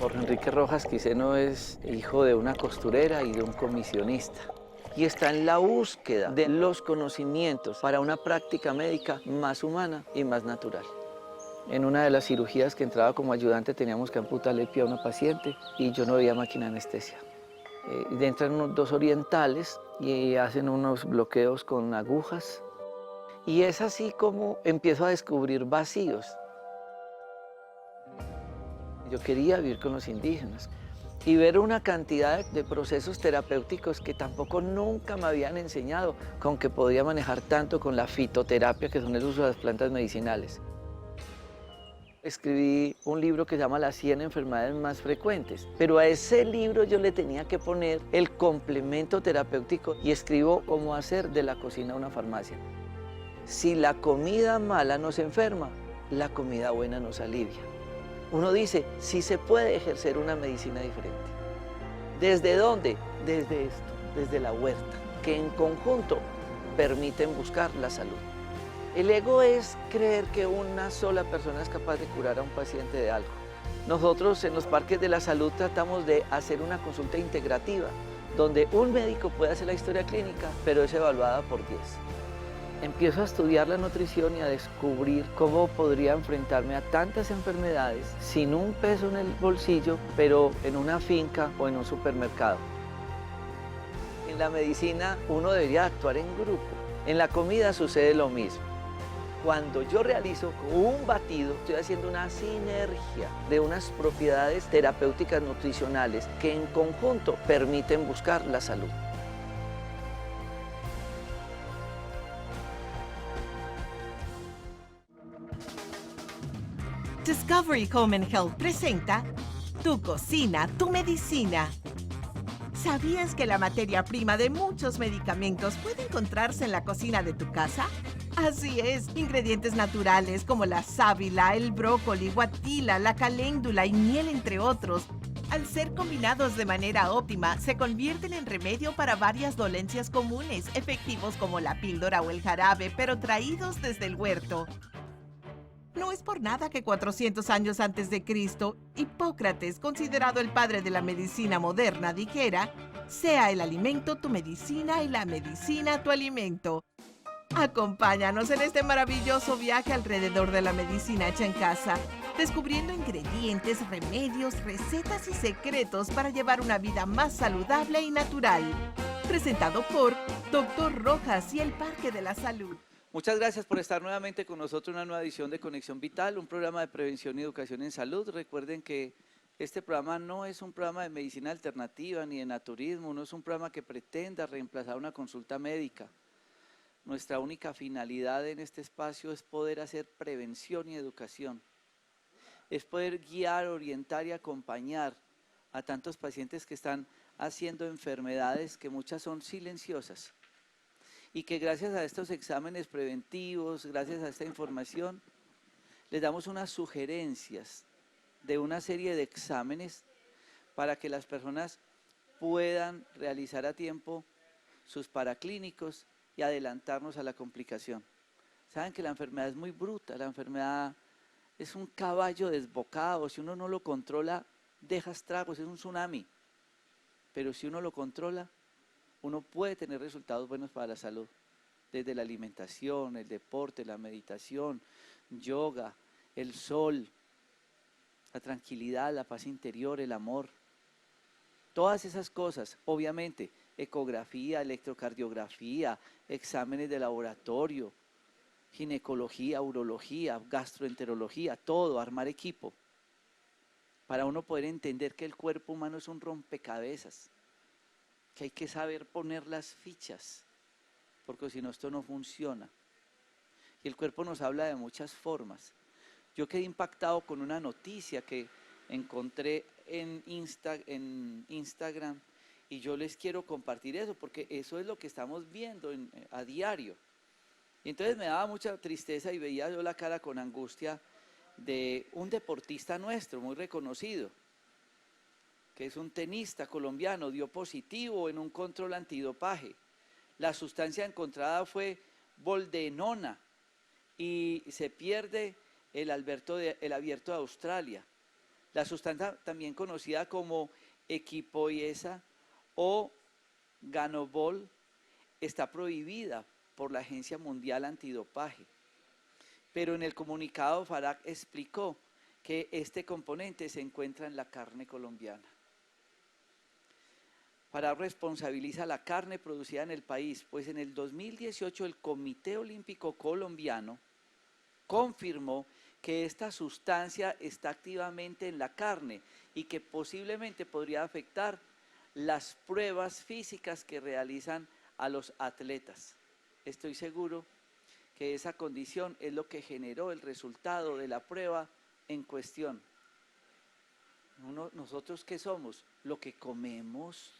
Jorge Enrique Rojas Quiseno es hijo de una costurera y de un comisionista. Y está en la búsqueda de los conocimientos para una práctica médica más humana y más natural. En una de las cirugías que entraba como ayudante teníamos que amputarle el pie a una paciente y yo no veía máquina de anestesia. Entran unos dos orientales y hacen unos bloqueos con agujas. Y es así como empiezo a descubrir vacíos. Yo quería vivir con los indígenas y ver una cantidad de procesos terapéuticos que tampoco nunca me habían enseñado, con que podía manejar tanto con la fitoterapia, que son el uso de las plantas medicinales. Escribí un libro que se llama Las 100 enfermedades más frecuentes, pero a ese libro yo le tenía que poner el complemento terapéutico y escribo cómo hacer de la cocina una farmacia. Si la comida mala nos enferma, la comida buena nos alivia. Uno dice, sí se puede ejercer una medicina diferente. ¿Desde dónde? Desde esto, desde la huerta, que en conjunto permiten buscar la salud. El ego es creer que una sola persona es capaz de curar a un paciente de algo. Nosotros en los parques de la salud tratamos de hacer una consulta integrativa, donde un médico puede hacer la historia clínica, pero es evaluada por 10. Empiezo a estudiar la nutrición y a descubrir cómo podría enfrentarme a tantas enfermedades sin un peso en el bolsillo, pero en una finca o en un supermercado. En la medicina uno debería actuar en grupo. En la comida sucede lo mismo. Cuando yo realizo un batido, estoy haciendo una sinergia de unas propiedades terapéuticas nutricionales que en conjunto permiten buscar la salud. Discovery Home and Health presenta Tu cocina, tu medicina. ¿Sabías que la materia prima de muchos medicamentos puede encontrarse en la cocina de tu casa? Así es, ingredientes naturales como la sábila, el brócoli, guatila, la caléndula y miel, entre otros, al ser combinados de manera óptima, se convierten en remedio para varias dolencias comunes, efectivos como la píldora o el jarabe, pero traídos desde el huerto. No es por nada que 400 años antes de Cristo, Hipócrates, considerado el padre de la medicina moderna, dijera: sea el alimento tu medicina y la medicina tu alimento. Acompáñanos en este maravilloso viaje alrededor de la medicina hecha en casa, descubriendo ingredientes, remedios, recetas y secretos para llevar una vida más saludable y natural. Presentado por Dr. Rojas y el Parque de la Salud. Muchas gracias por estar nuevamente con nosotros en una nueva edición de Conexión Vital, un programa de prevención y educación en salud. Recuerden que este programa no es un programa de medicina alternativa ni de naturismo, no es un programa que pretenda reemplazar una consulta médica. Nuestra única finalidad en este espacio es poder hacer prevención y educación. Es poder guiar, orientar y acompañar a tantos pacientes que están haciendo enfermedades que muchas son silenciosas y que gracias a estos exámenes preventivos, gracias a esta información, les damos unas sugerencias de una serie de exámenes para que las personas puedan realizar a tiempo sus paraclínicos y adelantarnos a la complicación. Saben que la enfermedad es muy bruta, la enfermedad es un caballo desbocado, si uno no lo controla, deja estragos, es un tsunami, pero si uno lo controla, uno puede tener resultados buenos para la salud, desde la alimentación, el deporte, la meditación, yoga, el sol, la tranquilidad, la paz interior, el amor. Todas esas cosas, obviamente, ecografía, electrocardiografía, exámenes de laboratorio, ginecología, urología, gastroenterología, todo, armar equipo, para uno poder entender que el cuerpo humano es un rompecabezas, que hay que saber poner las fichas, porque si no esto no funciona. Y el cuerpo nos habla de muchas formas. Yo quedé impactado con una noticia que encontré en Instagram y yo les quiero compartir eso, porque eso es lo que estamos viendo a diario. Y entonces me daba mucha tristeza y veía yo la cara con angustia de un deportista nuestro, muy reconocido, que es un tenista colombiano, dio positivo en un control antidopaje. La sustancia encontrada fue boldenona y se pierde el abierto de Australia. La sustancia también conocida como equipoiesa o ganobol está prohibida por la Agencia Mundial Antidopaje. Pero en el comunicado Farag explicó que este componente se encuentra en la carne colombiana. Farag responsabiliza la carne producida en el país, pues en el 2018 el Comité Olímpico Colombiano confirmó que esta sustancia está activamente en la carne y que posiblemente podría afectar las pruebas físicas que realizan a los atletas. Estoy seguro que esa condición es lo que generó el resultado de la prueba en cuestión. ¿Nosotros qué somos? Lo que comemos.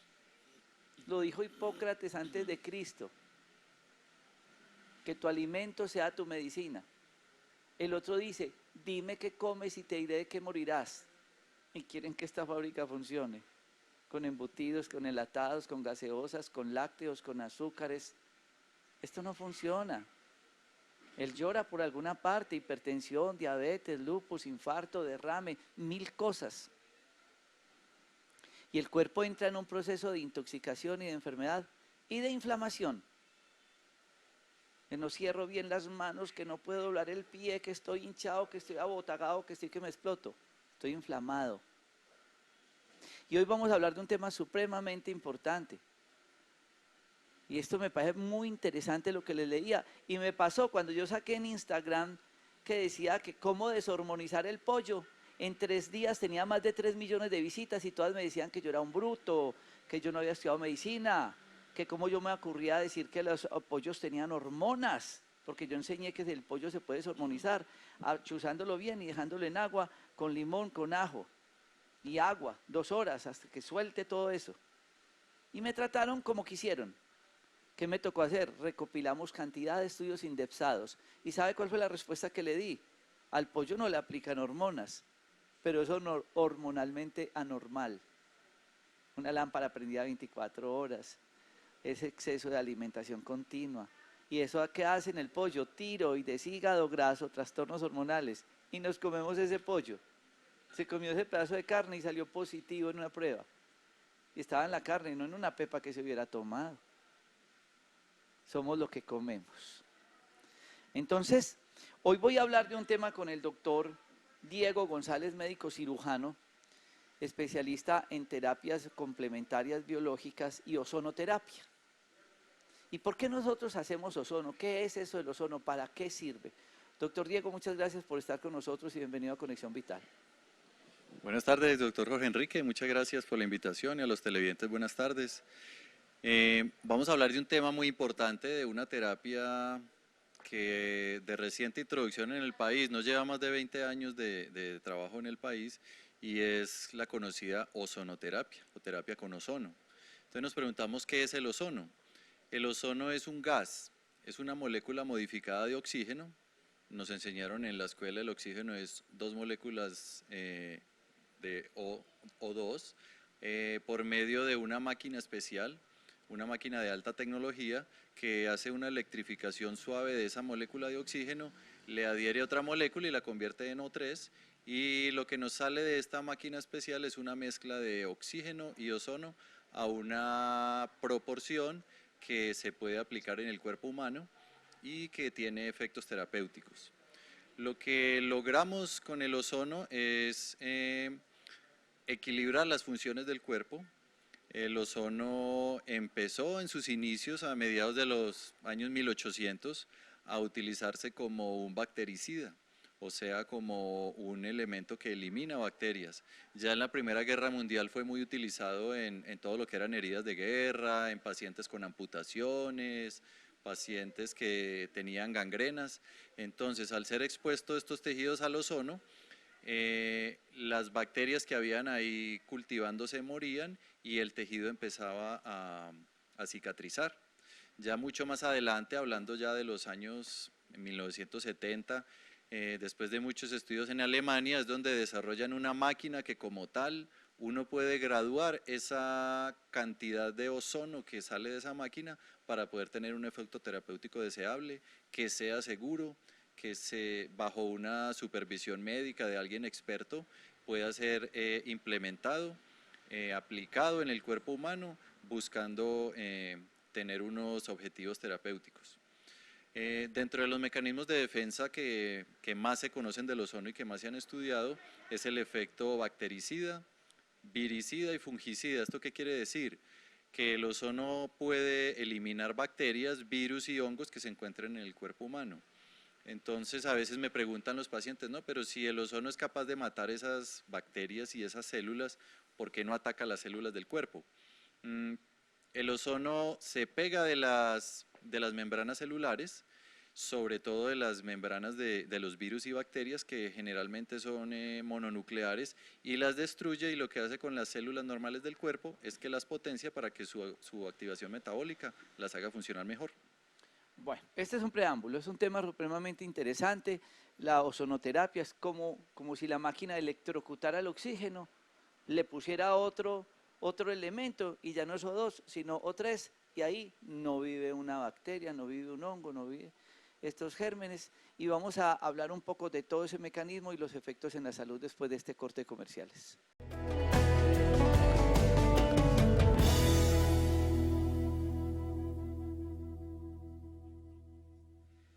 Lo dijo Hipócrates antes de Cristo, que tu alimento sea tu medicina. El otro dice, dime qué comes y te diré de qué morirás. Y quieren que esta fábrica funcione, con embutidos, con enlatados, con gaseosas, con lácteos, con azúcares. Esto no funciona. Él llora por alguna parte, hipertensión, diabetes, lupus, infarto, derrame, 1000 cosas. Y el cuerpo entra en un proceso de intoxicación y de enfermedad y de inflamación. Que no cierro bien las manos, que no puedo doblar el pie, que estoy hinchado, que estoy abotagado, que me exploto. Estoy inflamado. Y hoy vamos a hablar de un tema supremamente importante. Y esto me parece muy interesante lo que les leía. Y me pasó cuando yo saqué en Instagram que decía que cómo deshormonizar el pollo. En 3 días tenía más de 3 millones de visitas y todas me decían que yo era un bruto, que yo no había estudiado medicina, que cómo yo me ocurría a decir que los pollos tenían hormonas, porque yo enseñé que el pollo se puede deshormonizar, chuzándolo bien y dejándolo en agua, con limón, con ajo y agua, 2 horas hasta que suelte todo eso. Y me trataron como quisieron. ¿Qué me tocó hacer? Recopilamos cantidad de estudios indexados. ¿Y sabe cuál fue la respuesta que le di? Al pollo no le aplican hormonas, pero es hormonalmente anormal. Una lámpara prendida 24 horas, ese exceso de alimentación continua. ¿Y eso qué hace en el pollo? Tiroides, hígado graso, trastornos hormonales. Y nos comemos ese pollo. Se comió ese pedazo de carne y salió positivo en una prueba. Y estaba en la carne, no en una pepa que se hubiera tomado. Somos lo que comemos. Entonces, hoy voy a hablar de un tema con el doctor Diego González, médico cirujano, especialista en terapias complementarias biológicas y ozonoterapia. ¿Y por qué nosotros hacemos ozono? ¿Qué es eso del ozono? ¿Para qué sirve? Doctor Diego, muchas gracias por estar con nosotros y bienvenido a Conexión Vital. Buenas tardes, doctor Jorge Enrique. Muchas gracias por la invitación y a los televidentes, buenas tardes. Vamos a hablar de un tema muy importante, de una terapia que de reciente introducción en el país, nos lleva más de 20 años de trabajo en el país, y es la conocida ozonoterapia o terapia con ozono. Entonces nos preguntamos, ¿qué es el ozono? El ozono es un gas, es una molécula modificada de oxígeno. Nos enseñaron en la escuela el oxígeno es 2 moléculas de O2 por medio de una máquina especial, una máquina de alta tecnología que hace una electrificación suave de esa molécula de oxígeno, le adhiere otra molécula y la convierte en O3, y lo que nos sale de esta máquina especial es una mezcla de oxígeno y ozono a una proporción que se puede aplicar en el cuerpo humano y que tiene efectos terapéuticos. Lo que logramos con el ozono es equilibrar las funciones del cuerpo. El ozono empezó en sus inicios a mediados de los años 1800 a utilizarse como un bactericida, o sea, como un elemento que elimina bacterias. Ya en la Primera Guerra Mundial fue muy utilizado en todo lo que eran heridas de guerra, en pacientes con amputaciones, pacientes que tenían gangrenas. Entonces, al ser expuestos estos tejidos al ozono, las bacterias que habían ahí cultivándose morían y el tejido empezaba a cicatrizar. Ya mucho más adelante, hablando ya de los años 1970, después de muchos estudios en Alemania, es donde desarrollan una máquina que como tal uno puede graduar esa cantidad de ozono que sale de esa máquina para poder tener un efecto terapéutico deseable, que sea seguro, que bajo una supervisión médica de alguien experto pueda ser implementado, aplicado en el cuerpo humano, buscando tener unos objetivos terapéuticos. Dentro de los mecanismos de defensa que más se conocen del ozono y que más se han estudiado es el efecto bactericida, viricida y fungicida. ¿Esto qué quiere decir? Que el ozono puede eliminar bacterias, virus y hongos que se encuentren en el cuerpo humano. Entonces a veces me preguntan los pacientes, no, pero si el ozono es capaz de matar esas bacterias y esas células, ¿por qué no ataca las células del cuerpo? El ozono se pega de las membranas celulares, sobre todo de las membranas de los virus y bacterias que generalmente son mononucleares, y las destruye, y lo que hace con las células normales del cuerpo es que las potencia para que su activación metabólica las haga funcionar mejor. Bueno, este es un preámbulo, es un tema supremamente interesante. La ozonoterapia es como si la máquina electrocutara el oxígeno, le pusiera otro elemento y ya no es O2, sino O3, y ahí no vive una bacteria, no vive un hongo, no vive estos gérmenes, y vamos a hablar un poco de todo ese mecanismo y los efectos en la salud después de este corte de comerciales.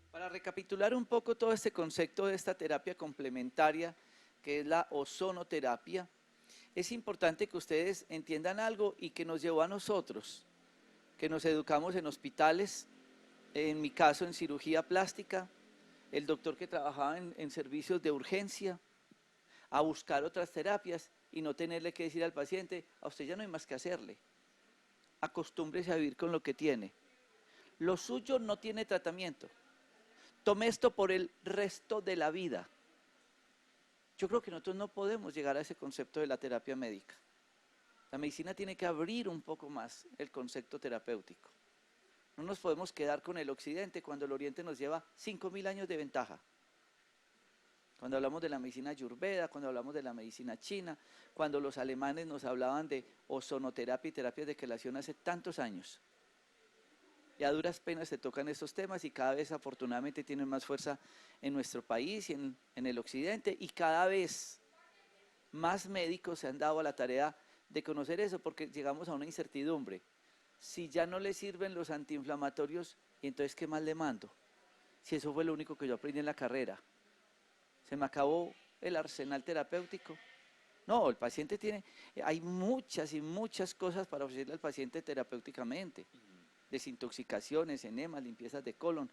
Para recapitular un poco todo este concepto de esta terapia complementaria, que es la ozonoterapia, es importante que ustedes entiendan algo y que nos llevó a nosotros, que nos educamos en hospitales, en mi caso en cirugía plástica, el doctor que trabajaba en servicios de urgencia, a buscar otras terapias y no tenerle que decir al paciente, a usted ya no hay más que hacerle, acostúmbrese a vivir con lo que tiene. Lo suyo no tiene tratamiento, tome esto por el resto de la vida. Yo creo que nosotros no podemos llegar a ese concepto de la terapia médica. La medicina tiene que abrir un poco más el concepto terapéutico. No nos podemos quedar con el occidente cuando el oriente nos lleva 5.000 años de ventaja. Cuando hablamos de la medicina ayurveda, cuando hablamos de la medicina china, cuando los alemanes nos hablaban de ozonoterapia y terapias de quelación hace tantos años. Y a duras penas se tocan estos temas y cada vez afortunadamente tienen más fuerza en nuestro país y en el occidente, y cada vez más médicos se han dado a la tarea de conocer eso, porque llegamos a una incertidumbre. Si ya no le sirven los antiinflamatorios, entonces ¿qué más le mando? Si eso fue lo único que yo aprendí en la carrera. Se me acabó el arsenal terapéutico. No, el paciente hay muchas y muchas cosas para ofrecerle al paciente terapéuticamente. Desintoxicaciones, enemas, limpiezas de colon,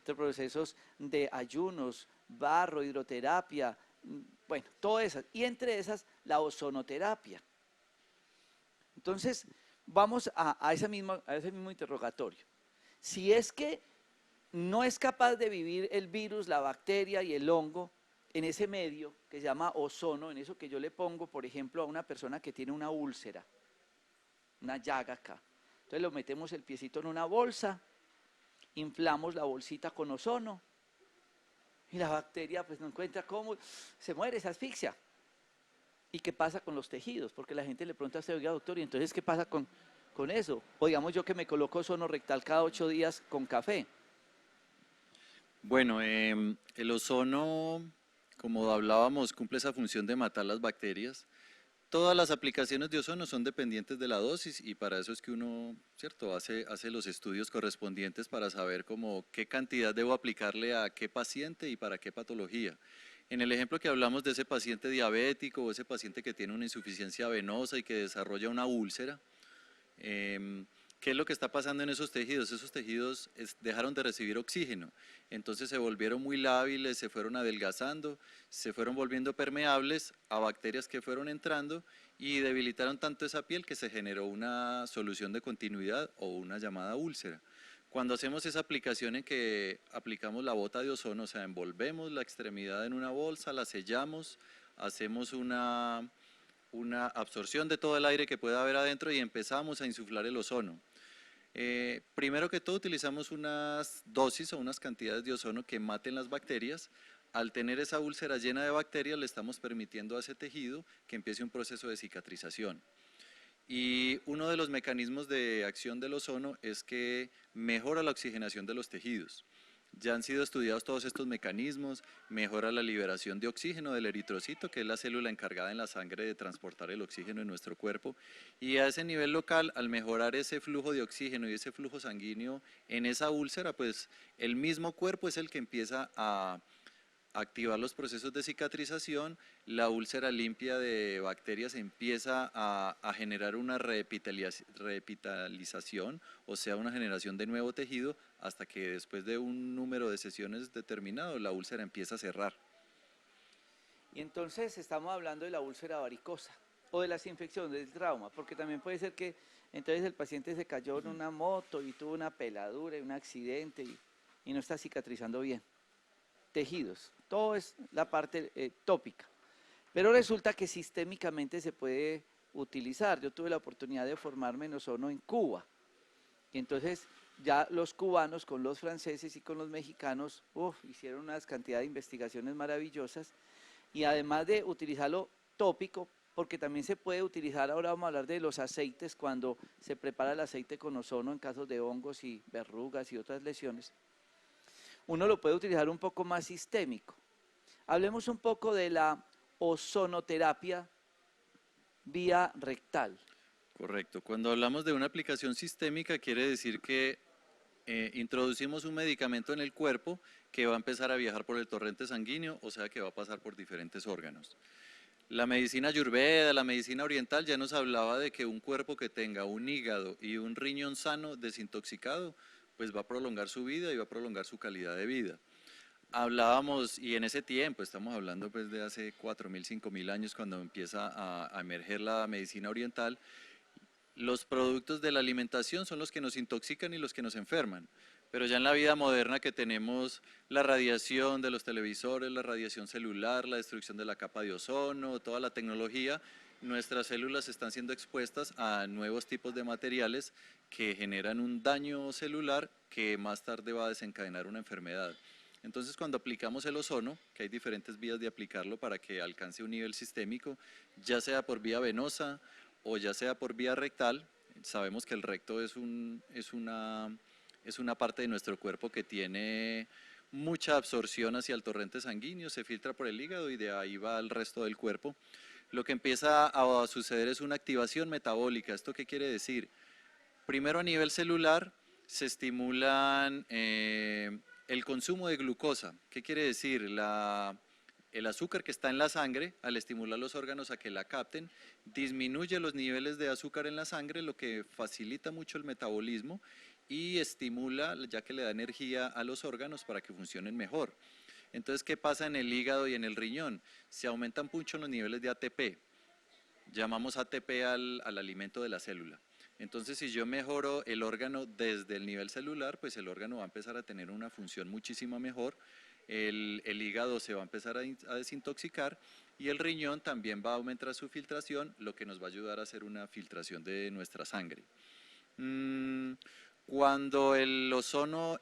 procesos de ayunos, barro, hidroterapia, bueno, todas esas. Y entre esas, la ozonoterapia. Entonces, vamos a ese mismo interrogatorio. Si es que no es capaz de vivir el virus, la bacteria y el hongo en ese medio que se llama ozono, en eso que yo le pongo, por ejemplo, a una persona que tiene una úlcera, una llaga acá. Entonces lo metemos el piecito en una bolsa, inflamos la bolsita con ozono y la bacteria pues no encuentra cómo, se muere, se asfixia. ¿Y qué pasa con los tejidos? Porque la gente le pregunta a usted, oiga doctor, ¿y entonces qué pasa con eso? O digamos yo que me coloco ozono rectal cada 8 días con café. Bueno, el ozono, como hablábamos, cumple esa función de matar las bacterias. Todas las aplicaciones de ozono son dependientes de la dosis, y para eso es que uno, ¿cierto?, hace los estudios correspondientes para saber qué cantidad debo aplicarle a qué paciente y para qué patología. En el ejemplo que hablamos de ese paciente diabético o ese paciente que tiene una insuficiencia venosa y que desarrolla una úlcera, ¿qué es lo que está pasando en esos tejidos? Esos tejidos dejaron de recibir oxígeno, entonces se volvieron muy lábiles, se fueron adelgazando, se fueron volviendo permeables a bacterias que fueron entrando y debilitaron tanto esa piel que se generó una solución de continuidad o una llamada úlcera. Cuando hacemos esa aplicación en que aplicamos la bota de ozono, o sea, envolvemos la extremidad en una bolsa, la sellamos, hacemos una absorción de todo el aire que pueda haber adentro y empezamos a insuflar el ozono. Primero que todo utilizamos unas dosis o unas cantidades de ozono que maten las bacterias. Al tener esa úlcera llena de bacterias le estamos permitiendo a ese tejido que empiece un proceso de cicatrización. Y uno de los mecanismos de acción del ozono es que mejora la oxigenación de los tejidos. Ya han sido estudiados todos estos mecanismos, mejora la liberación de oxígeno del eritrocito, que es la célula encargada en la sangre de transportar el oxígeno en nuestro cuerpo, y a ese nivel local, al mejorar ese flujo de oxígeno y ese flujo sanguíneo en esa úlcera, pues el mismo cuerpo es el que empieza a activar los procesos de cicatrización, la úlcera limpia de bacterias empieza a generar una repitalización, o sea, una generación de nuevo tejido, hasta que después de un número de sesiones determinado, la úlcera empieza a cerrar. Y entonces estamos hablando de la úlcera varicosa o de las infecciones, del trauma, porque también puede ser que entonces el paciente se cayó en una moto y tuvo una peladura y un accidente y no está cicatrizando bien. Tejidos, todo es la parte tópica, pero resulta que sistémicamente se puede utilizar. Yo tuve la oportunidad de formarme en ozono en Cuba, y entonces ya los cubanos con los franceses y con los mexicanos hicieron una cantidad de investigaciones maravillosas, y además de utilizarlo tópico, porque también se puede utilizar, ahora vamos a hablar de los aceites, cuando se prepara el aceite con ozono en casos de hongos y verrugas y otras lesiones, uno lo puede utilizar un poco más sistémico. Hablemos un poco de la ozonoterapia vía rectal. Correcto. Cuando hablamos de una aplicación sistémica, quiere decir que introducimos un medicamento en el cuerpo que va a empezar a viajar por el torrente sanguíneo, o sea que va a pasar por diferentes órganos. La medicina ayurveda, la medicina oriental ya nos hablaba de que un cuerpo que tenga un hígado y un riñón sano, desintoxicado, pues va a prolongar su vida y va a prolongar su calidad de vida. Hablábamos, y en ese tiempo, estamos hablando pues de hace 4.000, 5.000 años, cuando empieza a emerger la medicina oriental, los productos de la alimentación son los que nos intoxican y los que nos enferman. Pero ya en la vida moderna que tenemos la radiación de los televisores, la radiación celular, la destrucción de la capa de ozono, toda la tecnología, nuestras células están siendo expuestas a nuevos tipos de materiales que generan un daño celular que más tarde va a desencadenar una enfermedad. Entonces, cuando aplicamos el ozono, que hay diferentes vías de aplicarlo para que alcance un nivel sistémico, ya sea por vía venosa o ya sea por vía rectal, sabemos que el recto es una parte de nuestro cuerpo que tiene mucha absorción hacia el torrente sanguíneo, se filtra por el hígado y de ahí va al resto del cuerpo. Lo que empieza a suceder es una activación metabólica. ¿Esto qué quiere decir? Primero, a nivel celular se estimulan el consumo de glucosa. ¿Qué quiere decir? El azúcar que está en la sangre, al estimular los órganos a que la capten, disminuye los niveles de azúcar en la sangre, lo que facilita mucho el metabolismo y estimula, ya que le da energía a los órganos para que funcionen mejor. Entonces, ¿qué pasa en el hígado y en el riñón? Se aumentan mucho los niveles de ATP. Llamamos ATP al alimento de la célula. Entonces, si yo mejoro el órgano desde el nivel celular, pues el órgano va a empezar a tener una función muchísimo mejor, el hígado se va a empezar a desintoxicar y el riñón también va a aumentar su filtración, lo que nos va a ayudar a hacer una filtración de nuestra sangre. Cuando el ozono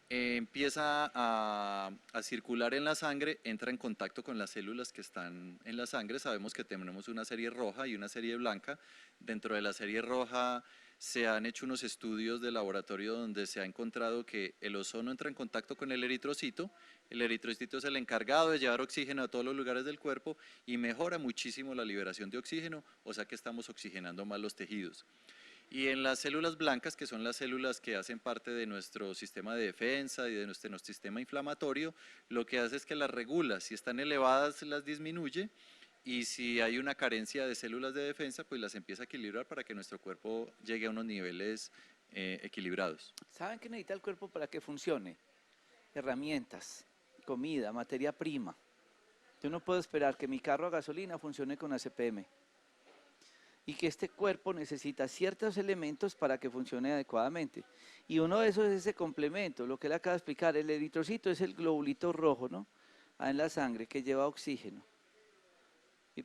empieza a circular en la sangre, entra en contacto con las células que están en la sangre. Sabemos que tenemos una serie roja y una serie blanca. Dentro de la serie roja se han hecho unos estudios de laboratorio donde se ha encontrado que el ozono entra en contacto con el eritrocito es el encargado de llevar oxígeno a todos los lugares del cuerpo y mejora muchísimo la liberación de oxígeno, o sea que estamos oxigenando más los tejidos. Y en las células blancas, que son las células que hacen parte de nuestro sistema de defensa y de nuestro sistema inflamatorio, lo que hace es que las regula. Si están elevadas, las disminuye, y si hay una carencia de células de defensa, pues las empieza a equilibrar para que nuestro cuerpo llegue a unos niveles equilibrados. ¿Saben qué necesita el cuerpo para que funcione? Herramientas, comida, materia prima. Yo no puedo esperar que mi carro a gasolina funcione con ACPM. Y que este cuerpo necesita ciertos elementos para que funcione adecuadamente. Y uno de esos es ese complemento, lo que él acaba de explicar. El eritrocito es el globulito rojo, ¿no? En la sangre que lleva oxígeno.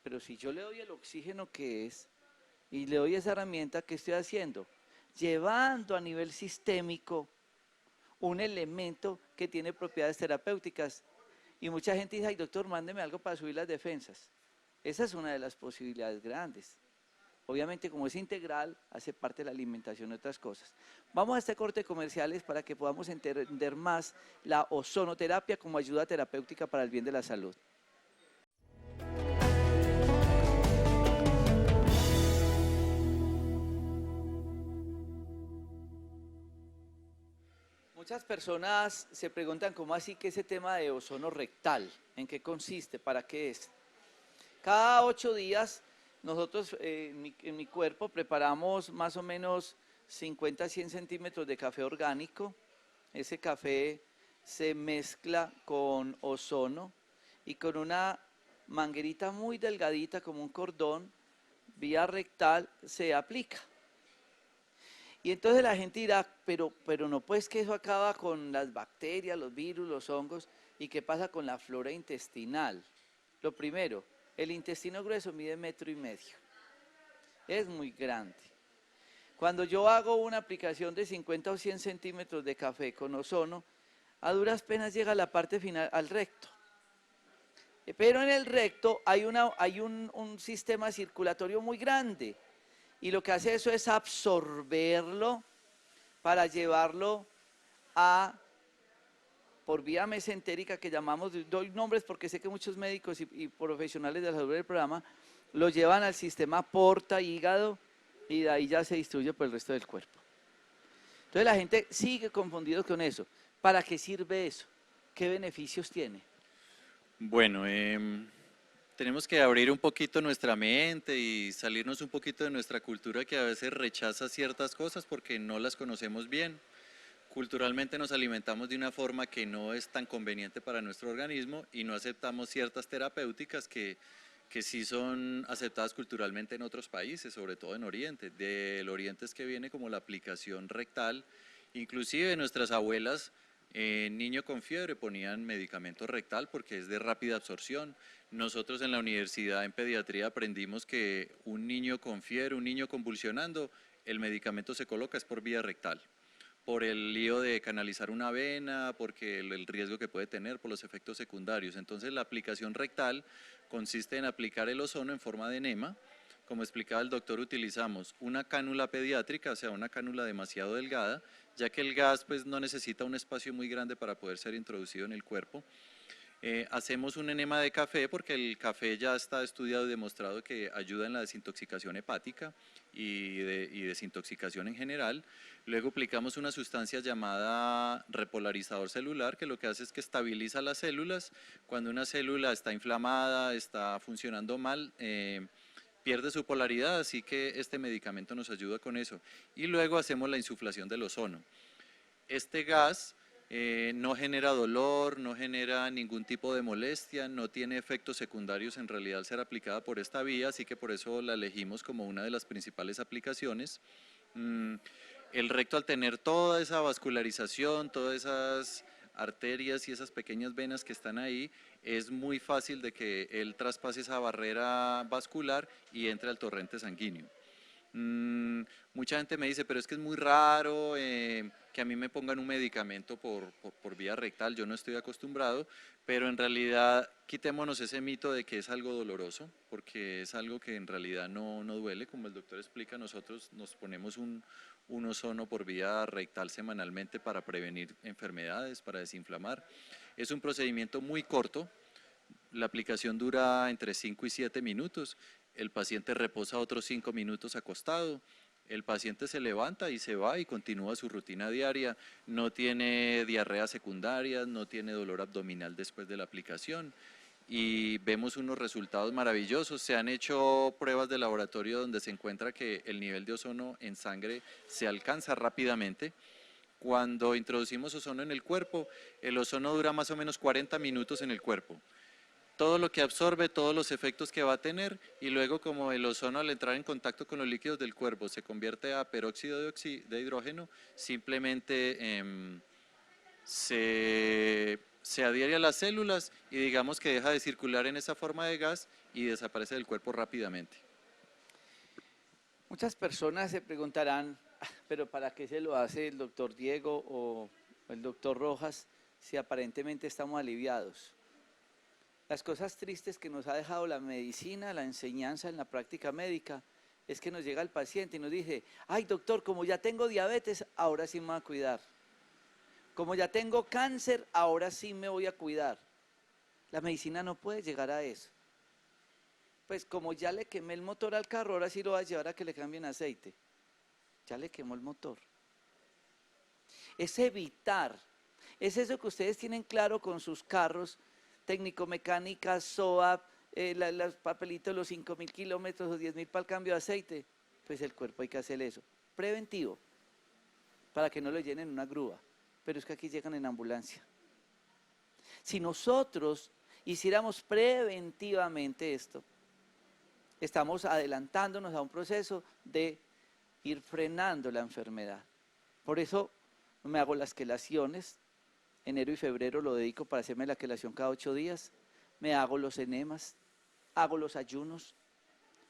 Pero si yo le doy el oxígeno que es, y le doy esa herramienta, ¿qué estoy haciendo? Llevando a nivel sistémico un elemento que tiene propiedades terapéuticas. Y mucha gente dice, ay doctor, mándeme algo para subir las defensas. Esa es una de las posibilidades grandes. Obviamente, como es integral, hace parte de la alimentación y otras cosas. Vamos a este corte de comerciales para que podamos entender más la ozonoterapia como ayuda terapéutica para el bien de la salud. Muchas personas se preguntan cómo así que ese tema de ozono rectal, ¿en qué consiste? ¿Para qué es? Cada 8 días nosotros en mi cuerpo preparamos más o menos 50 a 100 centímetros de café orgánico. Ese café se mezcla con ozono y con una manguerita muy delgadita como un cordón, vía rectal, se aplica. Y entonces la gente dirá, pero no pues que eso acaba con las bacterias, los virus, los hongos, ¿y qué pasa con la flora intestinal? Lo primero, el intestino grueso mide 1,5 metros, es muy grande. Cuando yo hago una aplicación de 50 o 100 centímetros de café con ozono, a duras penas llega a la parte final, al recto. Pero en el recto hay un sistema circulatorio muy grande, y lo que hace eso es absorberlo para llevarlo por vía mesentérica, que llamamos, doy nombres porque sé que muchos médicos y profesionales de la salud del programa lo llevan al sistema porta, hígado, y de ahí ya se distribuye por el resto del cuerpo. Entonces la gente sigue confundido con eso. ¿Para qué sirve eso? ¿Qué beneficios tiene? Bueno, tenemos que abrir un poquito nuestra mente y salirnos un poquito de nuestra cultura que a veces rechaza ciertas cosas porque no las conocemos bien. Culturalmente nos alimentamos de una forma que no es tan conveniente para nuestro organismo y no aceptamos ciertas terapéuticas que sí son aceptadas culturalmente en otros países, sobre todo en Oriente. Del Oriente es que viene como la aplicación rectal, inclusive nuestras abuelas, niño con fiebre ponían medicamento rectal porque es de rápida absorción. Nosotros en la universidad en pediatría aprendimos que un niño con fiebre, un niño convulsionando, el medicamento se coloca es por vía rectal, por el lío de canalizar una vena, porque el riesgo que puede tener, por los efectos secundarios. Entonces la aplicación rectal consiste en aplicar el ozono en forma de enema. Como explicaba el doctor, utilizamos una cánula pediátrica, o sea, una cánula demasiado delgada, ya que el gas pues, no necesita un espacio muy grande para poder ser introducido en el cuerpo. Hacemos un enema de café porque el café ya está estudiado y demostrado que ayuda en la desintoxicación hepática y desintoxicación en general. Luego aplicamos una sustancia llamada repolarizador celular que lo que hace es que estabiliza las células. Cuando una célula está inflamada, está funcionando mal, pierde su polaridad, así que este medicamento nos ayuda con eso. Y luego hacemos la insuflación del ozono. Este gas no genera dolor, no genera ningún tipo de molestia, no tiene efectos secundarios en realidad al ser aplicada por esta vía, así que por eso la elegimos como una de las principales aplicaciones. El recto, al tener toda esa vascularización, todas esas arterias y esas pequeñas venas que están ahí, es muy fácil de que él traspase esa barrera vascular y entre al torrente sanguíneo. Mucha gente me dice, pero es que es muy raro que a mí me pongan un medicamento por vía rectal, yo no estoy acostumbrado, pero en realidad quitémonos ese mito de que es algo doloroso, porque es algo que en realidad no duele, como el doctor explica, nosotros nos ponemos un ozono por vía rectal semanalmente para prevenir enfermedades, para desinflamar. Es un procedimiento muy corto, la aplicación dura entre 5 y 7 minutos, el paciente reposa otros 5 minutos acostado, el paciente se levanta y se va y continúa su rutina diaria, no tiene diarrea secundaria, no tiene dolor abdominal después de la aplicación y vemos unos resultados maravillosos. Se han hecho pruebas de laboratorio donde se encuentra que el nivel de ozono en sangre se alcanza rápidamente. Cuando introducimos ozono en el cuerpo, el ozono dura más o menos 40 minutos en el cuerpo. Todo lo que absorbe, todos los efectos que va a tener y luego como el ozono al entrar en contacto con los líquidos del cuerpo se convierte a peróxido de hidrógeno, simplemente se adhiere a las células y digamos que deja de circular en esa forma de gas y desaparece del cuerpo rápidamente. Muchas personas se preguntarán, pero ¿para qué se lo hace el doctor Diego o el doctor Rojas si aparentemente estamos aliviados? Las cosas tristes que nos ha dejado la medicina, la enseñanza en la práctica médica, es que nos llega el paciente y nos dice, ay doctor, como ya tengo diabetes, ahora sí me voy a cuidar. Como ya tengo cáncer, ahora sí me voy a cuidar. La medicina no puede llegar a eso. Pues como ya le quemé el motor al carro, ahora sí lo va a llevar a que le cambien aceite. Ya le quemó el motor. Es evitar, es eso que ustedes tienen claro con sus carros, técnico-mecánica, SOAP, los papelitos, los 5.000 kilómetros o 10.000 para el cambio de aceite. Pues el cuerpo hay que hacer eso. Preventivo, para que no lo llenen en una grúa. Pero es que aquí llegan en ambulancia. Si nosotros hiciéramos preventivamente esto, estamos adelantándonos a un proceso de ir frenando la enfermedad. Por eso me hago las quelaciones, enero y febrero lo dedico para hacerme la quelación cada 8 días, me hago los enemas, hago los ayunos,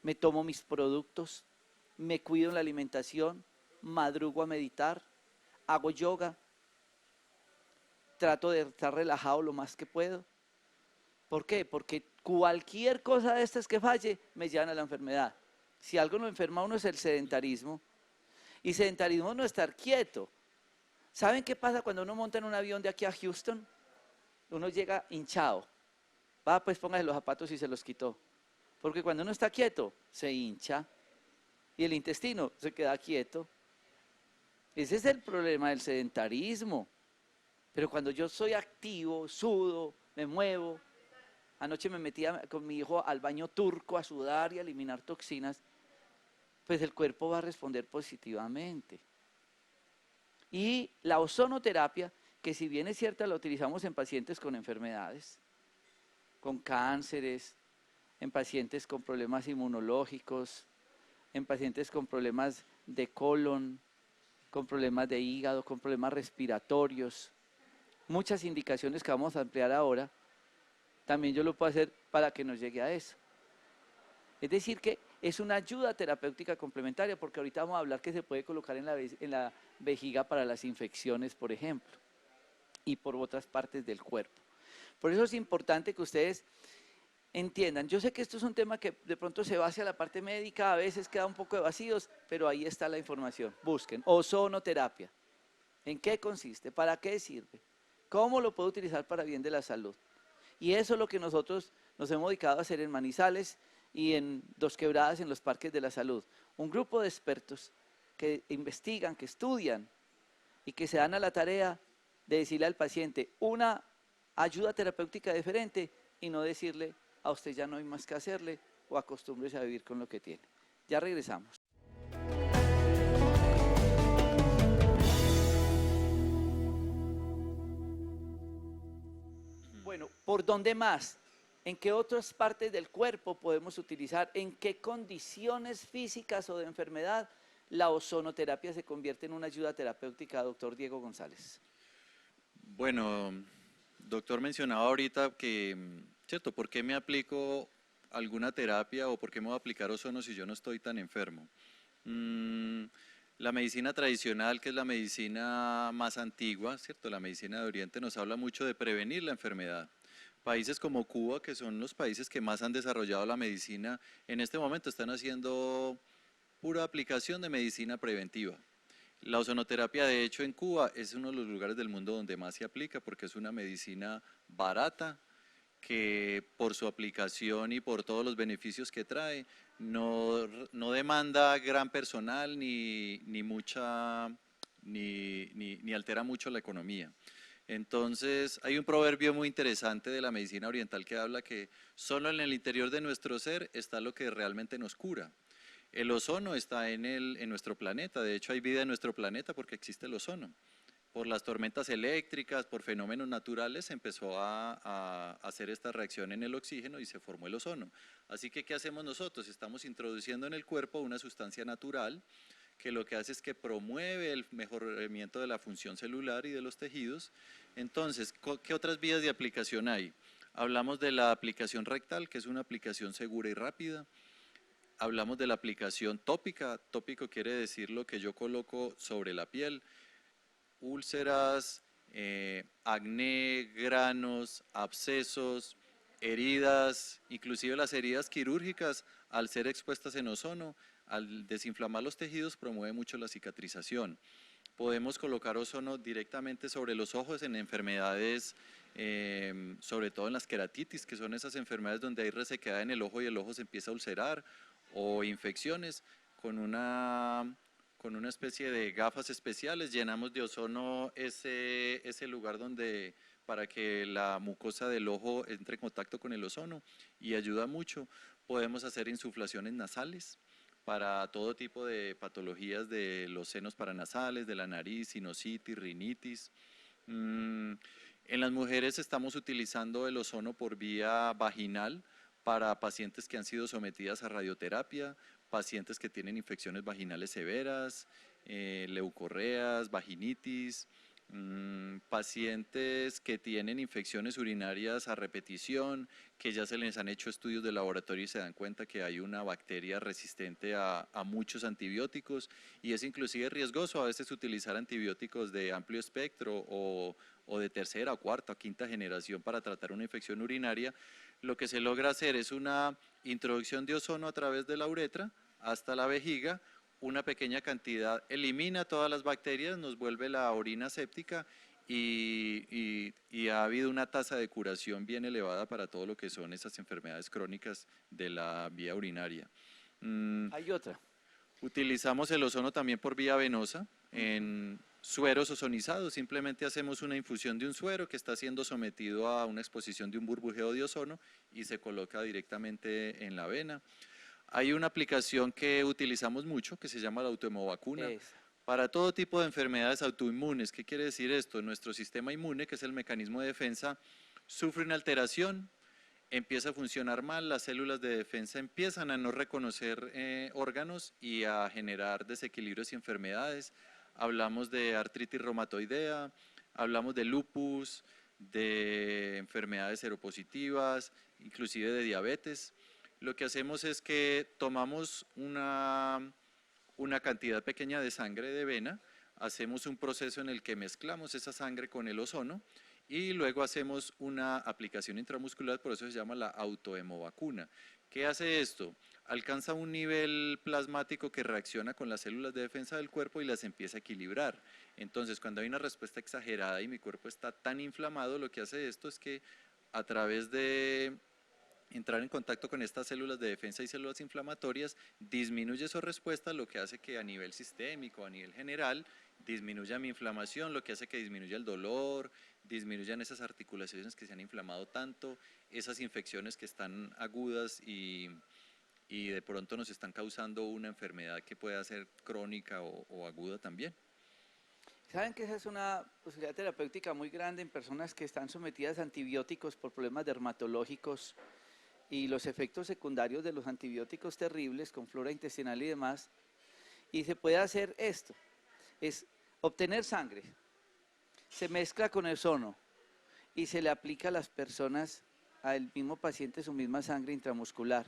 me tomo mis productos, me cuido en la alimentación, madrugo a meditar, hago yoga, trato de estar relajado lo más que puedo. ¿Por qué? Porque cualquier cosa de estas que falle me llevan a la enfermedad. Si algo lo enferma a uno es el sedentarismo. Y sedentarismo no es estar quieto. ¿Saben qué pasa cuando uno monta en un avión de aquí a Houston? Uno llega hinchado. Va, pues póngase los zapatos y se los quitó. Porque cuando uno está quieto, se hincha. Y el intestino se queda quieto. Ese es el problema del sedentarismo. Pero cuando yo soy activo, sudo, me muevo. Anoche me metí con mi hijo al baño turco a sudar y a eliminar toxinas. Pues el cuerpo va a responder positivamente. Y la ozonoterapia, que si bien es cierta, la utilizamos en pacientes con enfermedades, con cánceres, en pacientes con problemas inmunológicos, en pacientes con problemas de colon, con problemas de hígado, con problemas respiratorios, muchas indicaciones que vamos a ampliar ahora, también yo lo puedo hacer para que nos llegue a eso. Es decir que es una ayuda terapéutica complementaria, porque ahorita vamos a hablar que se puede colocar en la vejiga para las infecciones, por ejemplo, y por otras partes del cuerpo. Por eso es importante que ustedes entiendan. Yo sé que esto es un tema que de pronto se va hacia la parte médica, a veces queda un poco de vacíos, pero ahí está la información. Busquen ozonoterapia. ¿En qué consiste? ¿Para qué sirve? ¿Cómo lo puedo utilizar para bien de la salud? Y eso es lo que nosotros nos hemos dedicado a hacer en Manizales y en Dos Quebradas, en los parques de la salud. Un grupo de expertos que investigan, que estudian y que se dan a la tarea de decirle al paciente una ayuda terapéutica diferente y no decirle a usted ya no hay más que hacerle o acostúmbrese a vivir con lo que tiene. Ya regresamos. Bueno, ¿por dónde más? ¿En qué otras partes del cuerpo podemos utilizar? ¿En qué condiciones físicas o de enfermedad la ozonoterapia se convierte en una ayuda terapéutica, doctor Diego González? Bueno, doctor mencionaba ahorita que, ¿cierto? ¿Por qué me aplico alguna terapia o por qué me voy a aplicar ozono si yo no estoy tan enfermo? La medicina tradicional, que es la medicina más antigua, ¿cierto? La medicina de Oriente nos habla mucho de prevenir la enfermedad. Países como Cuba, que son los países que más han desarrollado la medicina, en este momento están haciendo pura aplicación de medicina preventiva. La ozonoterapia, de hecho, en Cuba es uno de los lugares del mundo donde más se aplica porque es una medicina barata que por su aplicación y por todos los beneficios que trae, no demanda gran personal ni altera mucho la economía. Entonces, hay un proverbio muy interesante de la medicina oriental que habla que solo en el interior de nuestro ser está lo que realmente nos cura. El ozono está en nuestro planeta, de hecho hay vida en nuestro planeta porque existe el ozono. Por las tormentas eléctricas, por fenómenos naturales, se empezó a hacer esta reacción en el oxígeno y se formó el ozono. Así que, ¿qué hacemos nosotros? Estamos introduciendo en el cuerpo una sustancia natural que lo que hace es que promueve el mejoramiento de la función celular y de los tejidos. Entonces, ¿qué otras vías de aplicación hay? Hablamos de la aplicación rectal, que es una aplicación segura y rápida. Hablamos de la aplicación tópica. Tópico quiere decir lo que yo coloco sobre la piel. Úlceras, acné, granos, abscesos, heridas, inclusive las heridas quirúrgicas, al ser expuestas en ozono, al desinflamar los tejidos promueve mucho la cicatrización. Podemos colocar ozono directamente sobre los ojos en enfermedades, sobre todo en las queratitis, que son esas enfermedades donde hay resequedad en el ojo y el ojo se empieza a ulcerar, o infecciones. Con una especie de gafas especiales llenamos de ozono ese lugar donde, para que la mucosa del ojo entre en contacto con el ozono y ayuda mucho. Podemos hacer insuflaciones nasales para todo tipo de patologías de los senos paranasales, de la nariz, sinusitis, rinitis. En las mujeres estamos utilizando el ozono por vía vaginal para pacientes que han sido sometidas a radioterapia, pacientes que tienen infecciones vaginales severas, leucorreas, vaginitis, pacientes que tienen infecciones urinarias a repetición, que ya se les han hecho estudios de laboratorio y se dan cuenta que hay una bacteria resistente a muchos antibióticos y es inclusive riesgoso a veces utilizar antibióticos de amplio espectro o de tercera, cuarta o quinta generación para tratar una infección urinaria. Lo que se logra hacer es una introducción de ozono a través de la uretra hasta la vejiga, una pequeña cantidad elimina todas las bacterias, nos vuelve la orina séptica y ha habido una tasa de curación bien elevada para todo lo que son esas enfermedades crónicas de la vía urinaria. Hay otra. Utilizamos el ozono también por vía venosa en sueros ozonizados. Simplemente hacemos una infusión de un suero que está siendo sometido a una exposición de un burbujeo de ozono y se coloca directamente en la vena. Hay una aplicación que utilizamos mucho que se llama la autohemovacuna para todo tipo de enfermedades autoinmunes. ¿Qué quiere decir esto? Nuestro sistema inmune, que es el mecanismo de defensa, sufre una alteración, empieza a funcionar mal, las células de defensa empiezan a no reconocer órganos y a generar desequilibrios y enfermedades. Hablamos de artritis reumatoidea, hablamos de lupus, de enfermedades seropositivas, inclusive de diabetes. Lo que hacemos es que tomamos una cantidad pequeña de sangre de vena, hacemos un proceso en el que mezclamos esa sangre con el ozono y luego hacemos una aplicación intramuscular, por eso se llama la autohemovacuna. ¿Qué hace esto? Alcanza un nivel plasmático que reacciona con las células de defensa del cuerpo y las empieza a equilibrar. Entonces, cuando hay una respuesta exagerada y mi cuerpo está tan inflamado, lo que hace esto es que a través de entrar en contacto con estas células de defensa y células inflamatorias, disminuye su respuesta, lo que hace que a nivel sistémico, a nivel general, disminuya mi inflamación, lo que hace que disminuya el dolor, disminuyan esas articulaciones que se han inflamado tanto, esas infecciones que están agudas y de pronto nos están causando una enfermedad que pueda ser crónica o aguda también. ¿Saben que esa es una posibilidad terapéutica muy grande en personas que están sometidas a antibióticos por problemas dermatológicos y los efectos secundarios de los antibióticos terribles con flora intestinal y demás? Y se puede hacer esto, es obtener sangre, se mezcla con el ozono y se le aplica a las personas, al mismo paciente, su misma sangre intramuscular.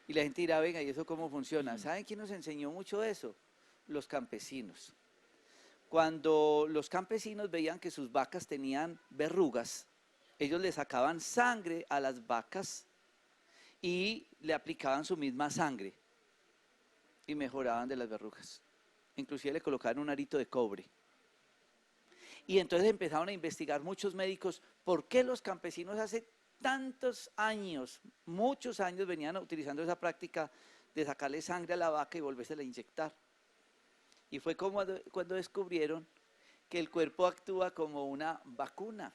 Y la gente dirá, venga, ¿y eso cómo funciona? ¿Saben quién nos enseñó mucho eso? Los campesinos. Cuando los campesinos veían que sus vacas tenían verrugas, ellos le sacaban sangre a las vacas y le aplicaban su misma sangre y mejoraban de las verrugas. Inclusive le colocaban un arito de cobre. Y entonces empezaron a investigar muchos médicos por qué los campesinos hace tantos años, muchos años venían utilizando esa práctica de sacarle sangre a la vaca y volvérsela a inyectar. Y fue como cuando descubrieron que el cuerpo actúa como una vacuna.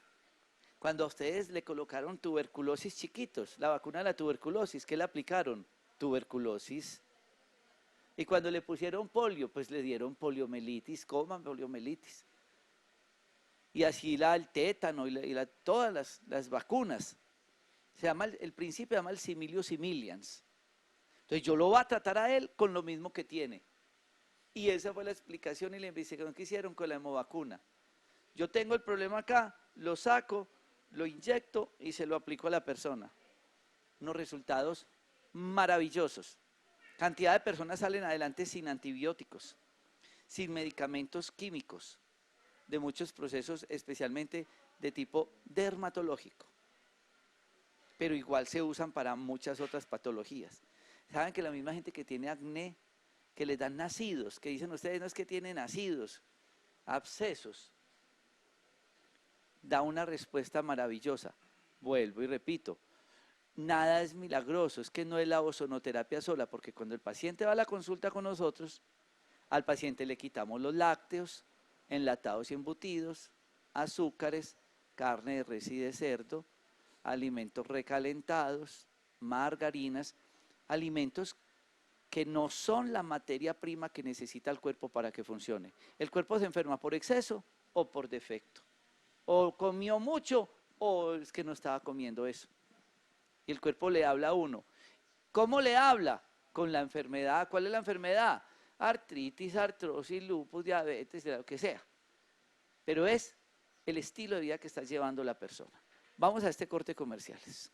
Cuando a ustedes le colocaron tuberculosis chiquitos, la vacuna de la tuberculosis, ¿qué le aplicaron? Tuberculosis. Y cuando le pusieron polio, pues le dieron poliomielitis, coman poliomielitis. Y así el tétano y todas las vacunas. El principio se llama el similio similians. Entonces yo lo voy a tratar a él con lo mismo que tiene. Y esa fue la explicación y la investigación que hicieron con la hemovacuna. Yo tengo el problema acá, lo saco, lo inyecto y se lo aplico a la persona. Unos resultados maravillosos. Cantidad de personas salen adelante sin antibióticos, sin medicamentos químicos, de muchos procesos, especialmente de tipo dermatológico. Pero igual se usan para muchas otras patologías. Saben que la misma gente que tiene acné que les dan nacidos, que dicen ustedes no es que tienen nacidos, abscesos, da una respuesta maravillosa. Vuelvo y repito, nada es milagroso, es que no es la ozonoterapia sola, porque cuando el paciente va a la consulta con nosotros, al paciente le quitamos los lácteos, enlatados y embutidos, azúcares, carne de res y de cerdo, alimentos recalentados, margarinas, alimentos que no son la materia prima que necesita el cuerpo para que funcione. El cuerpo se enferma por exceso o por defecto. O comió mucho o es que no estaba comiendo eso. Y el cuerpo le habla a uno. ¿Cómo le habla? Con la enfermedad. ¿Cuál es la enfermedad? Artritis, artrosis, lupus, diabetes, lo que sea. Pero es el estilo de vida que está llevando la persona. Vamos a este corte comerciales.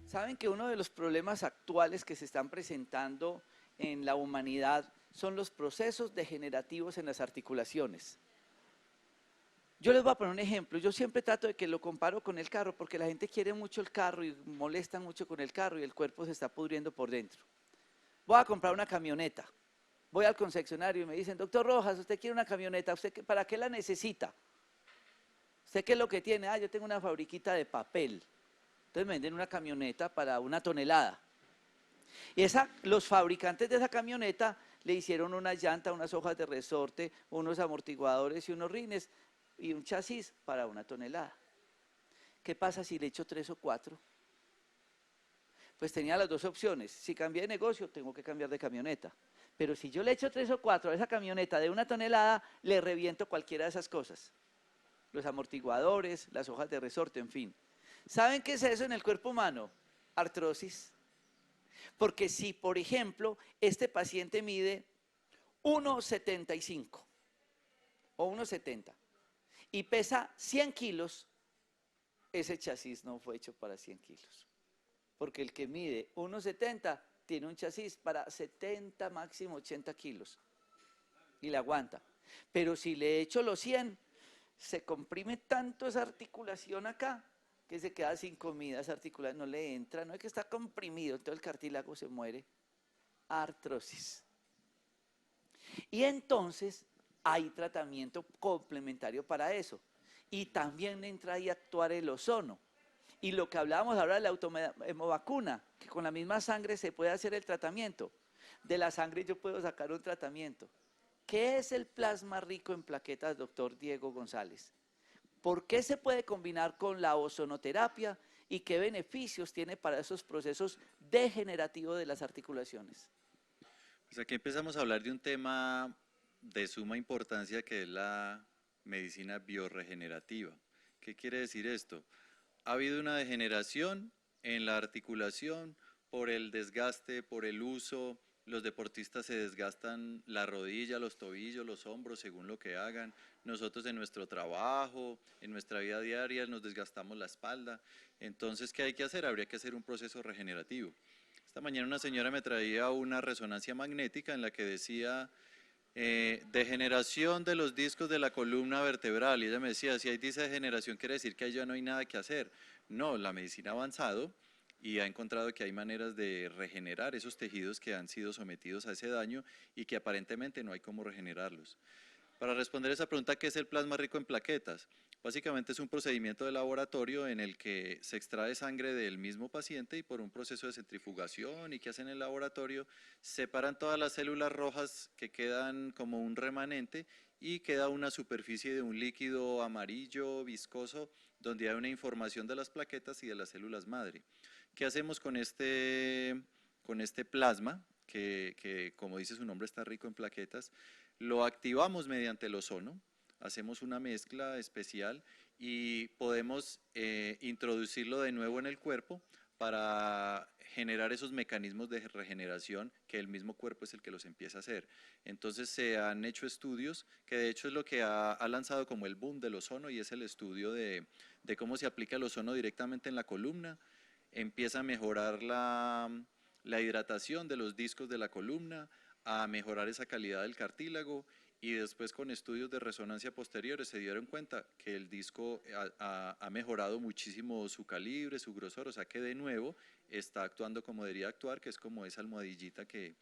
Saben que uno de los problemas actuales que se están presentando en la humanidad son los procesos degenerativos en las articulaciones. Yo les voy a poner un ejemplo. Yo siempre trato de que lo comparo con el carro, porque la gente quiere mucho el carro y molesta mucho con el carro y el cuerpo se está pudriendo por dentro. Voy a comprar una camioneta. Voy al concesionario y me dicen, doctor Rojas, usted quiere una camioneta, ¿para qué la necesita? ¿Usted qué es lo que tiene? Yo tengo una fabriquita de papel. Entonces me venden una camioneta para 1 tonelada. Y los fabricantes de esa camioneta le hicieron una llanta, unas hojas de resorte, unos amortiguadores y unos rines y un chasis para 1 tonelada. ¿Qué pasa si le echo 3 o 4? Pues tenía las dos opciones. Si cambié de negocio, tengo que cambiar de camioneta. Pero si yo le echo 3 o 4 a esa camioneta de 1 tonelada, le reviento cualquiera de esas cosas. Los amortiguadores, las hojas de resorte, en fin. ¿Saben qué es eso en el cuerpo humano? Artrosis. Porque si, por ejemplo, este paciente mide 1,75 o 1,70 y pesa 100 kilos, ese chasis no fue hecho para 100 kilos. Porque el que mide 1,70 tiene un chasis para 70, máximo 80 kilos y le aguanta. Pero si le echo los 100, se comprime tanto esa articulación acá que se queda sin comida, esa articulación no le entra, no es que está comprimido, todo el cartílago se muere. Artrosis. Y entonces hay tratamiento complementario para eso. Y también entra ahí a actuar el ozono. Y lo que hablábamos ahora de la autohemovacuna, que con la misma sangre se puede hacer el tratamiento. De la sangre yo puedo sacar un tratamiento. ¿Qué es el plasma rico en plaquetas, doctor Diego González? ¿Por qué se puede combinar con la ozonoterapia y qué beneficios tiene para esos procesos degenerativos de las articulaciones? Pues aquí empezamos a hablar de un tema de suma importancia que es la medicina biorregenerativa. ¿Qué quiere decir esto? Ha habido una degeneración en la articulación por el desgaste, por el uso. Los deportistas se desgastan la rodilla, los tobillos, los hombros, según lo que hagan. Nosotros en nuestro trabajo, en nuestra vida diaria, nos desgastamos la espalda. Entonces, ¿qué hay que hacer? Habría que hacer un proceso regenerativo. Esta mañana una señora me traía una resonancia magnética en la que decía degeneración de los discos de la columna vertebral. Y ella me decía, si ahí dice degeneración, quiere decir que ahí ya no hay nada que hacer. No, la medicina ha avanzado y ha encontrado que hay maneras de regenerar esos tejidos que han sido sometidos a ese daño y que aparentemente no hay cómo regenerarlos. Para responder esa pregunta, ¿qué es el plasma rico en plaquetas? Básicamente es un procedimiento de laboratorio en el que se extrae sangre del mismo paciente y por un proceso de centrifugación y que hacen en el laboratorio, separan todas las células rojas que quedan como un remanente y queda una superficie de un líquido amarillo, viscoso, donde hay una información de las plaquetas y de las células madre. ¿Qué hacemos con este plasma? Que como dice su nombre está rico en plaquetas. Lo activamos mediante el ozono, hacemos una mezcla especial y podemos introducirlo de nuevo en el cuerpo para generar esos mecanismos de regeneración que el mismo cuerpo es el que los empieza a hacer. Entonces se han hecho estudios que de hecho es lo que ha lanzado como el boom del ozono y es el estudio de cómo se aplica el ozono directamente en la columna, empieza a mejorar la hidratación de los discos de la columna, a mejorar esa calidad del cartílago y después con estudios de resonancia posteriores se dieron cuenta que el disco ha mejorado muchísimo su calibre, su grosor, o sea que de nuevo está actuando como debería actuar, que es como esa almohadillita que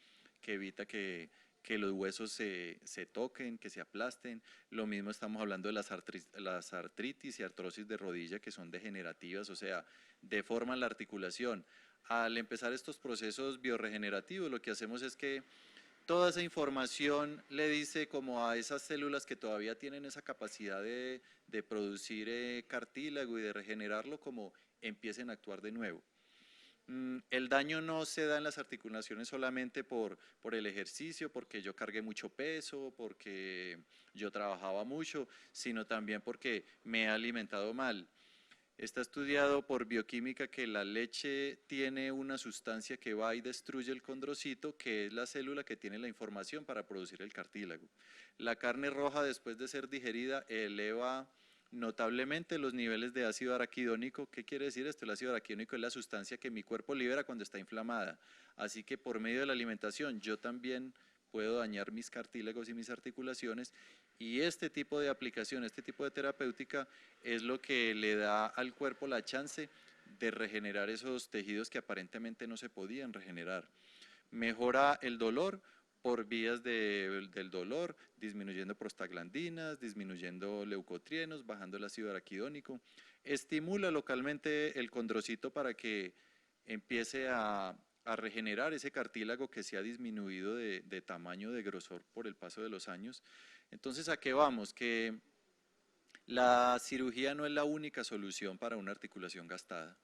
evita que los huesos se toquen, que se aplasten. Lo mismo estamos hablando de las artritis y artrosis de rodilla, que son degenerativas, o sea, deforman la articulación. Al empezar estos procesos biorregenerativos, lo que hacemos es que toda esa información le dice como a esas células que todavía tienen esa capacidad de producir cartílago y de regenerarlo, como empiecen a actuar de nuevo. El daño no se da en las articulaciones solamente por el ejercicio, porque yo cargué mucho peso, porque yo trabajaba mucho, sino también porque me he alimentado mal. Está estudiado por bioquímica que la leche tiene una sustancia que va y destruye el condrocito, que es la célula que tiene la información para producir el cartílago. La carne roja, después de ser digerida, eleva notablemente los niveles de ácido araquidónico. ¿Qué quiere decir esto? El ácido araquidónico es la sustancia que mi cuerpo libera cuando está inflamada. Así que por medio de la alimentación yo también puedo dañar mis cartílagos y mis articulaciones, y este tipo de aplicación, este tipo de terapéutica es lo que le da al cuerpo la chance de regenerar esos tejidos que aparentemente no se podían regenerar. Mejora el dolor por vías del dolor, disminuyendo prostaglandinas, disminuyendo leucotrienos, bajando el ácido araquidónico. Estimula localmente el condrocito para que empiece a regenerar ese cartílago que se ha disminuido de tamaño, de grosor por el paso de los años. Entonces, ¿a qué vamos? Que la cirugía no es la única solución para una articulación gastada.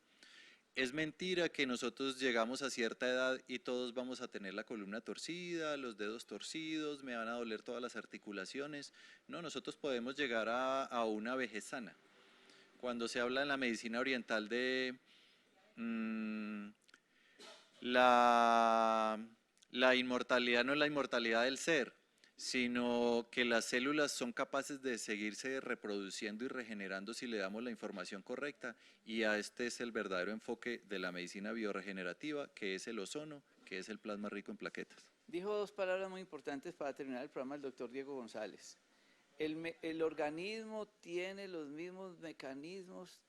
Es mentira que nosotros llegamos a cierta edad y todos vamos a tener la columna torcida, los dedos torcidos, me van a doler todas las articulaciones. No, nosotros podemos llegar a una vejez sana. Cuando se habla en la medicina oriental de la inmortalidad, no es la inmortalidad del ser, sino que las células son capaces de seguirse reproduciendo y regenerando si le damos la información correcta, y este es el verdadero enfoque de la medicina biorregenerativa, que es el ozono, que es el plasma rico en plaquetas. Dijo dos palabras muy importantes para terminar el programa el doctor Diego González. El organismo tiene los mismos mecanismos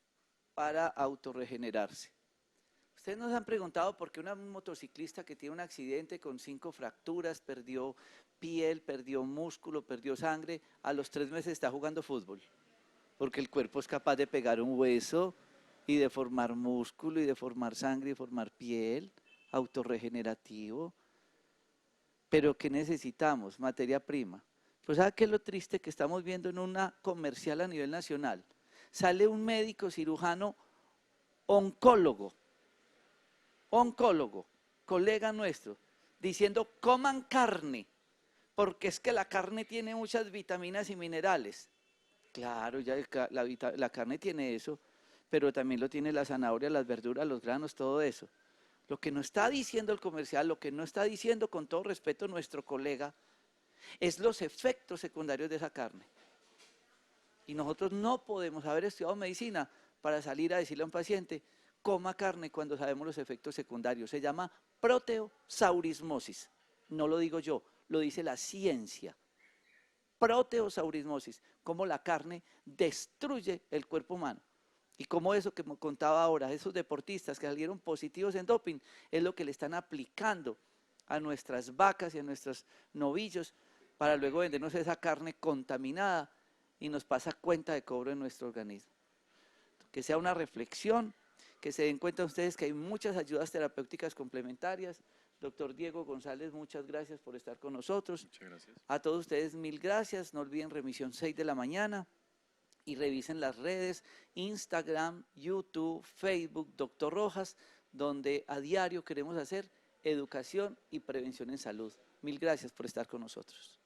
para autorregenerarse. Ustedes nos han preguntado por qué un motociclista que tiene un accidente con 5 fracturas, perdió piel, perdió músculo, perdió sangre, a los 3 meses está jugando fútbol. Porque el cuerpo es capaz de pegar un hueso y de formar músculo y de formar sangre y formar piel, autorregenerativo. Pero ¿qué necesitamos? Materia prima. Pues ¿sabe qué es lo triste que estamos viendo en una comercial a nivel nacional? Sale un médico cirujano oncólogo, colega nuestro, diciendo coman carne, porque es que la carne tiene muchas vitaminas y minerales. Claro, ya la carne tiene eso, pero también lo tiene la zanahoria, las verduras, los granos, todo eso. Lo que no está diciendo el comercial, lo que no está diciendo, con todo respeto, nuestro colega, es los efectos secundarios de esa carne. Y nosotros no podemos haber estudiado medicina para salir a decirle a un paciente, coma carne, cuando sabemos los efectos secundarios. Se llama proteosaurismosis. No lo digo yo, lo dice la ciencia. Proteosaurismosis, cómo la carne destruye el cuerpo humano. Y cómo eso que me contaba ahora, esos deportistas que salieron positivos en doping, es lo que le están aplicando a nuestras vacas y a nuestros novillos para luego vendernos esa carne contaminada y nos pasa cuenta de cobro en nuestro organismo. Que sea una reflexión, que se den cuenta ustedes que hay muchas ayudas terapéuticas complementarias. Doctor Diego González, muchas gracias por estar con nosotros. Muchas gracias. A todos ustedes, mil gracias. No olviden remisión 6 de la mañana y revisen las redes, Instagram, YouTube, Facebook, Doctor Rojas, donde a diario queremos hacer educación y prevención en salud. Mil gracias por estar con nosotros.